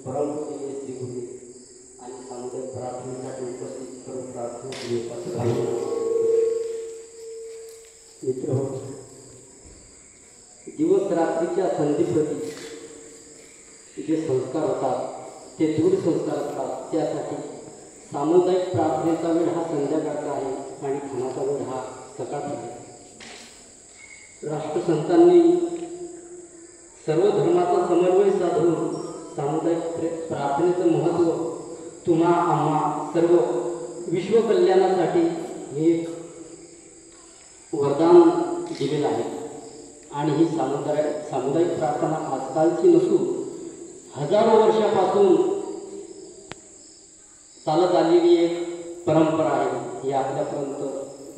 परमपूज्य श्री गुरु आणि सामुदायिक प्रार्थनेसाठी उपस्थित सर्व प्रार्थना मित्र दिवस रात्रीच्या संधीप्रती जे संस्कार होतात ते दृढ संस्कार असतात। त्यासाठी सामुदायिक प्रार्थनेचा वेळ हा संध्याकाळचा आहे आणि खानाचा वेळ हा सकाळचा आहे। राष्ट्रसंतांनी सर्व धर्माचा समन्वय साधून सामुदायिक प्रार्थनेचं महत्त्व तुम्हा आम्हा सर्व विश्वकल्याणासाठी हे वरदान दिलेलं आहे। आणि ही सामुदायिक प्रार्थना आजकालची नसून हजारो वर्षापासून चालत आलेली एक परंपरा आहे। ही आपल्यापर्यंत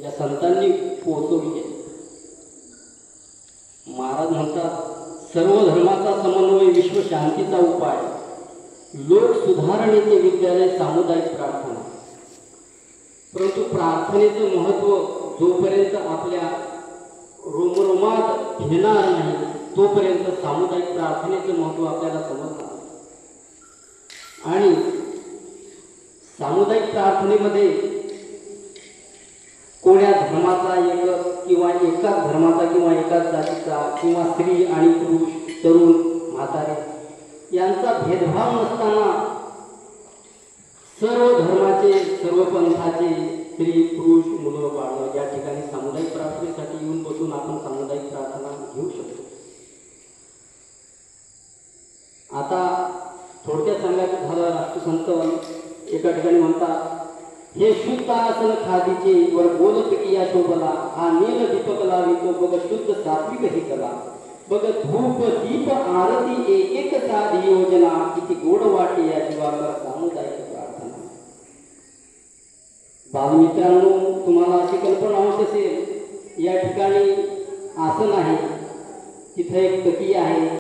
या संतांनी पोहोचवली आहे। महाराज म्हणतात, सर्व धर्माचा समन्वय विश्व शांतीचा उपाय, लोक सुधारणेचे विद्यालय सामुदायिक प्रार्थना। परंतु प्रार्थनेचं महत्त्व जोपर्यंत आपल्या रोमरोमात घेणार नाही तोपर्यंत सामुदायिक प्रार्थनेचं महत्त्व आपल्याला समजणार। आणि सामुदायिक प्रार्थनेमध्ये कोण्या धर्माचा किंवा एकाच धर्माचा किंवा एकाच जातीचा किंवा स्त्री आणि पुरुष, तरुण म्हातारे यांचा भेदभाव नसताना सर्व धर्माचे, सर्व पंथाचे स्त्री पुरुष, मुलं बाळं या ठिकाणी सामुदायिक प्रार्थनेसाठी येऊन बसून आपण सामुदायिक प्रार्थना घेऊ शकतो। आता थोडक्यात सांगायचं झालं, राष्ट्रसंत एका ठिकाणी म्हणतात, हे शुद्ध आसन खादीचे वर बोलत किया शोभला, हा नील दीपक लावितो बघ शुद्ध सात्विक ही कला, बघ धूप दीप आरती एक एक साधी योजना, किती गोड वाटे या जीवाला सामुदायिक प्रार्थना। बालमित्रांनो, तुम्हाला अशी कल्पना होत असेल, या ठिकाणी आसन आहे, तिथे एक तकिया आहे,